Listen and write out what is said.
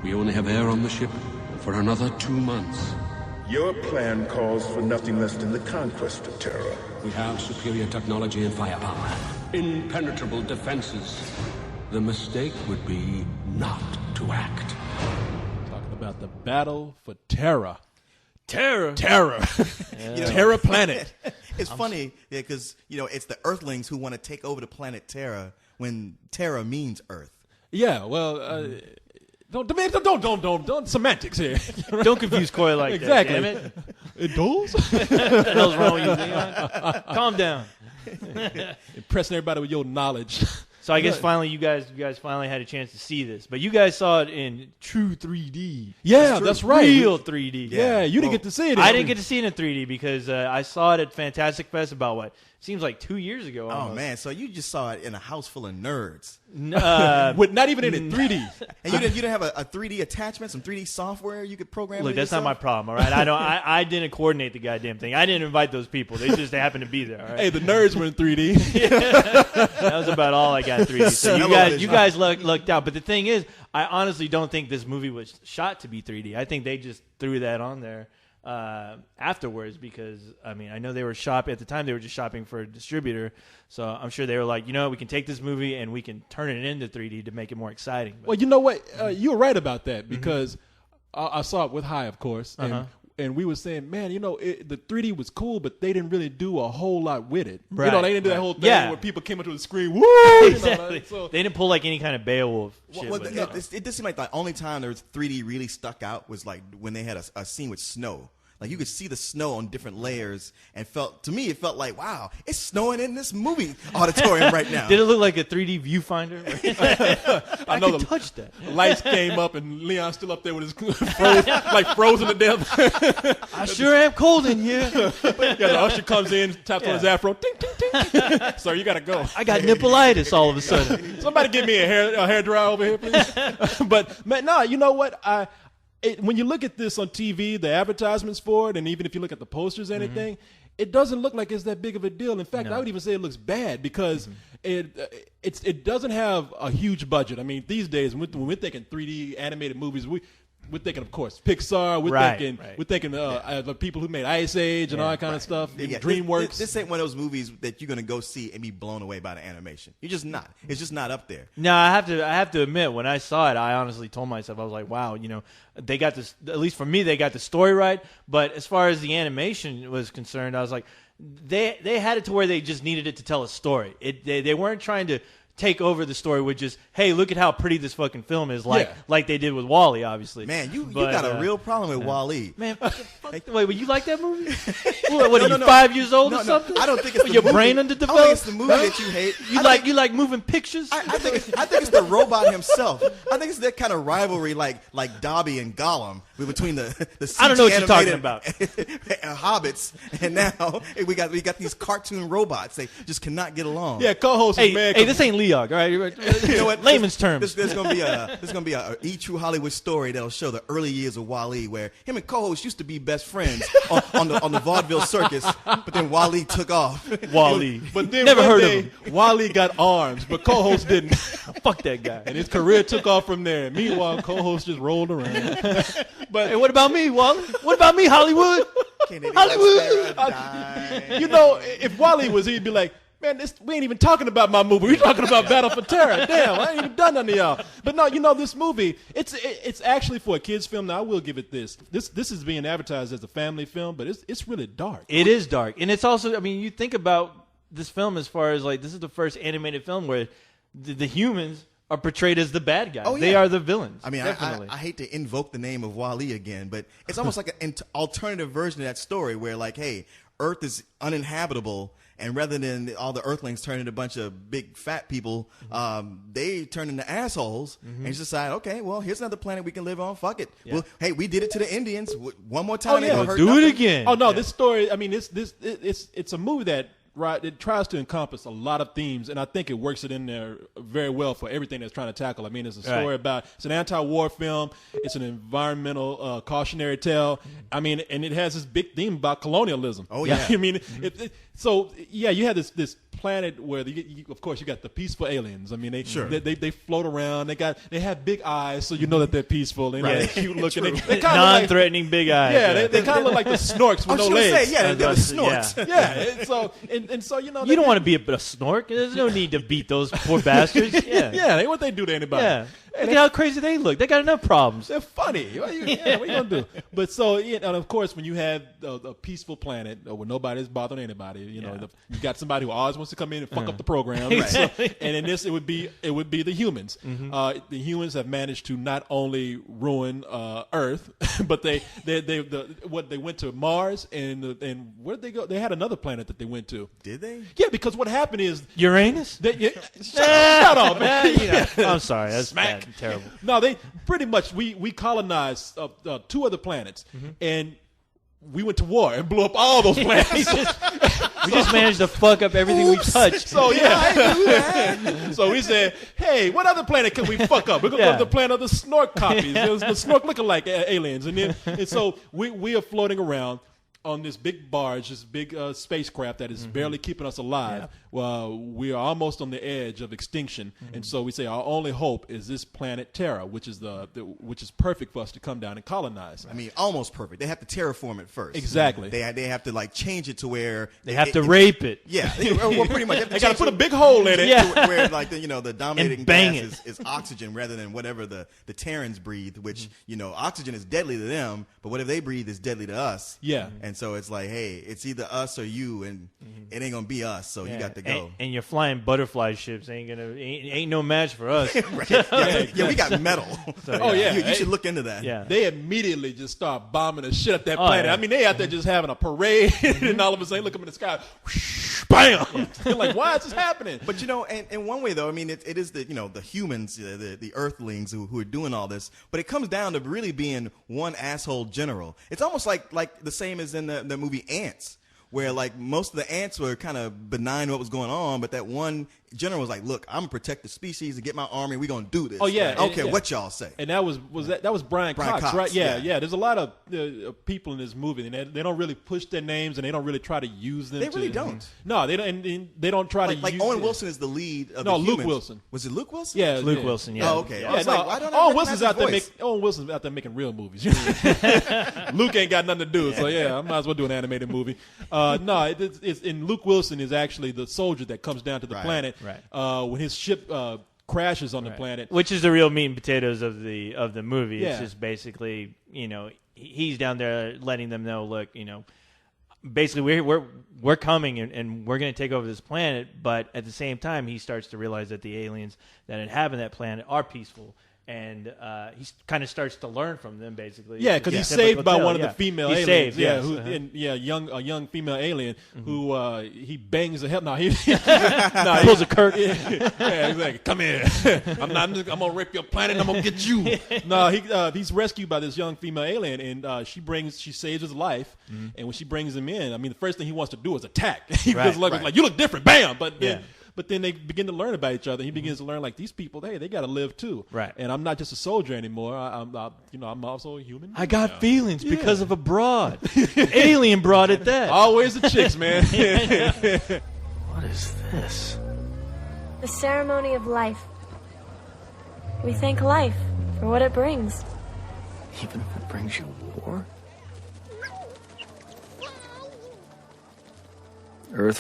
We only have air on the ship for another 2 months. Your plan calls for nothing less than the conquest of Terra. We have superior technology and firepower. Impenetrable defenses. The mistake would be not to act. Talking about the battle for Terra. Terra. Terra planet. It's funny, because it's the Earthlings who want to take over the planet Terra when Terra means Earth. Yeah, well, don't semantics here. Don't confuse Korey like exactly. that. Damn it. It does? What the hell's wrong with you, Leon? Calm down. Impressing everybody with your knowledge. So I guess finally you guys finally had a chance to see this, but you guys saw it in true 3D. Yeah, that's right. Real 3D. Yeah, you didn't get to see it. I didn't get to see it in 3D because I saw it at Fantastic Fest about seems like 2 years ago. Almost. Oh man, so you just saw it in a house full of nerds. With not even in 3D. And you didn't have a 3D attachment, some 3D software you could program. Look, that's yourself? not my problem. All right, I didn't coordinate the goddamn thing. I didn't invite those people. They just happened to be there. All right? Hey, the nerds were in 3D. That was about all I got in 3D. So you guys lucked out. But the thing is, I honestly don't think this movie was shot to be 3D. I think they just threw that on there afterwards because, I mean, I know they were at the time they were just shopping for a distributor. So I'm sure they were like, we can take this movie and we can turn it into 3D to make it more exciting. But, well, you know what? You were right about that because I saw it with High, of course. And we were saying, man, the 3D was cool, but they didn't really do a whole lot with it. Right. They didn't do that whole thing where people came up to the screen, woo! Exactly. So, they didn't pull like any kind of Beowulf shit. Well, it just seemed like the only time there was 3D really stuck out was like when they had a scene with snow. Like you could see the snow on different layers, and it felt like, wow, it's snowing in this movie auditorium right now. Did it look like a 3D viewfinder? I know touch that. Lights came up, and Leon's still up there with his frozen to death. I sure am cold in here. The usher comes in, taps on his afro, ting, ting, ting. Sir, you gotta go. I got nippleitis all of a sudden. Somebody give me a hair dryer over here, please. But man, no, you know what? When you look at this on TV, the advertisements for it, and even if you look at the posters and anything, it doesn't look like it's that big of a deal. In fact, I would even say it looks bad because it doesn't have a huge budget. I mean, these days when we're thinking 3D animated movies, we're thinking, of course, Pixar. We're thinking the people who made Ice Age and all that kind of stuff. Yeah. DreamWorks. This ain't one of those movies that you're gonna go see and be blown away by the animation. You're just not. It's just not up there. No, I have to admit, when I saw it, I honestly told myself, I was like, wow, they got this. At least for me, they got the story right. But as far as the animation was concerned, I was like, they had it to where they just needed it to tell a story. They weren't trying to take over the story with just, hey, look at how pretty this fucking film is, like they did with WALL-E, obviously. Man, you got a real problem with WALL-E. Man, wait, you like that movie? What are you, 5 years old or something? I don't think it's the your movie. brain I underdeveloped. don't think it's the movie that you hate. You like moving pictures? I think it's the robot himself. I think it's that kind of rivalry, like Dobby and Gollum, between the CG I don't know what you're talking about. Hobbits, and now we got these cartoon robots. They just cannot get along. Yeah, co-host is mad. Hey, this ain't Leog, all right? You know what? Layman's terms. There's gonna be a E True Hollywood story that'll show the early years of WALL-E, where him and co-host used to be best friends on the vaudeville circus, but then WALL-E took off. WALL-E. But then Never one heard day, of him. WALL-E got arms, but co-host didn't. Fuck that guy. And his career took off from there. Meanwhile, co-host just rolled around. But hey, what about me, Wally? What about me, Hollywood? Hollywood. If WALL-E was, he'd be like, man, we ain't even talking about my movie. We're talking about Battle for Terra. Damn, I ain't even done none of y'all. But no, this movie, it's actually for a kid's film. Now, I will give it this. This is being advertised as a family film, but it's really dark. It is dark. And it's also, I mean, you think about this film as far as, like, this is the first animated film where the humans are portrayed as the bad guys. Oh, yeah. They are the villains. I mean, I hate to invoke the name of WALL-E again, but it's almost like an alternative version of that story where, like, hey, Earth is uninhabitable, and rather than all the Earthlings turn into a bunch of big fat people, they turn into assholes and just decide, okay, well, here's another planet we can live on. Fuck it. Yeah. Well, hey, we did it to the Indians. One more time. Do it again. Oh no, this story. I mean, it's a movie that. Right, it tries to encompass a lot of themes, and I think it works it in there very well for everything that's trying to tackle. I mean, it's a story about, it's an anti-war film, it's an environmental cautionary tale. I mean, and it has this big theme about colonialism. Oh yeah, I mean, you had this planet where of course you got the peaceful aliens. I mean, they float around. They have big eyes, so you know that they're peaceful. And they're cute looking. They Non-threatening big eyes. Yeah, they kind of look like the snorks with no legs. They're the snorks. Yeah, and so you know you don't want to be a snork. There's no need to beat those poor bastards. Yeah, what they do to anybody. Yeah. Look at how crazy they look. They got enough problems. They're funny. What are you gonna do? But so, and of course, when you have a peaceful planet where nobody's bothering anybody, you you got somebody who always wants to come in and fuck up the program. Exactly. So, and in this, it would be the humans. The humans have managed to not only ruin Earth, but they went to Mars and where did they go? They had another planet that they went to. Did they? Yeah, because what happened is Uranus. Shut up, man. I'm sorry. That's bad. Terrible. No, they pretty much we colonized 2 other planets, and we went to war and blew up all those planets. we just managed to fuck up everything we touched. So so we said, hey, what other planet can we fuck up? We're gonna go to the planet of the snork copies, the snork lookalike aliens, and so we are floating around on this big barge, this big spacecraft that is barely keeping us alive. Well, we are almost on the edge of extinction, and so we say our only hope is this planet Terra, which is which is perfect for us to come down and colonize. I mean, almost perfect. They have to terraform it first. Exactly. They have to like change it to where they have to rape it. Yeah, well, pretty much. They got to put a big hole in it. To where like the dominating gas is oxygen rather than whatever the Terrans breathe, which oxygen is deadly to them, but whatever they breathe is deadly to us. Yeah. And so it's like, hey, it's either us or you, and it ain't gonna be us. So you got to go. And your flying butterfly ships ain't no match for us. Yeah, we got metal. So, you should look into that. Yeah. They immediately just start bombing the shit up that planet. Yeah. I mean, they out there just having a parade, and all of a sudden, look up in the sky, whoosh, bam! They're like, why is this happening? But and in one way though, I mean, it is the the humans, the Earthlings who are doing all this. But it comes down to really being one asshole general. It's almost like the same as in the movie Ants, where like most of the ants were kind of benign what was going on, but that one general was like, "Look, I'm gonna protect the species and get my army. We're gonna do this. Oh yeah, I don't care what y'all say." And that was Brian Cox, right? Yeah. There's a lot of people in this movie, and they don't really push their names, and they don't really try to use them. They really don't. No, they don't. And they don't try to. Like Owen Wilson is the lead of no, the Luke humans. Wilson. Was it Luke Wilson? Yeah, Luke Wilson. Yeah. Oh, okay. Yeah, I was like, why don't I Owen Wilson's out there. voice? Owen Wilson's out there making real movies. Luke ain't got nothing to do, so I might as well do an animated movie. No, it's and Luke Wilson is actually the soldier that comes down to the planet when his ship crashes on the planet, which is the real meat and potatoes of the movie. Yeah. It's just basically he's down there letting them know, look, basically we're coming and we're going to take over this planet, but at the same time he starts to realize that the aliens that inhabit that planet are peaceful. And he kind of starts to learn from them, basically. Yeah, because he's saved by one of the female aliens. Saved, yeah, yes. a young female alien who he bangs the hell. No, he pulls a Kirk. Yeah, exactly. Come here. I'm gonna rip your planet. I'm gonna get you. No, he's rescued by this young female alien, and she saves his life. And when she brings him in, I mean, the first thing he wants to do is attack. He just like, you look different. Bam. But then they begin to learn about each other. He begins to learn like these people, hey, they got to live too. Right. And I'm not just a soldier anymore. I'm also a human. I got feelings because of a broad, alien broad at that. Always the chicks, man. What is this? The ceremony of life. We thank life for what it brings. Even if it brings you war? Earth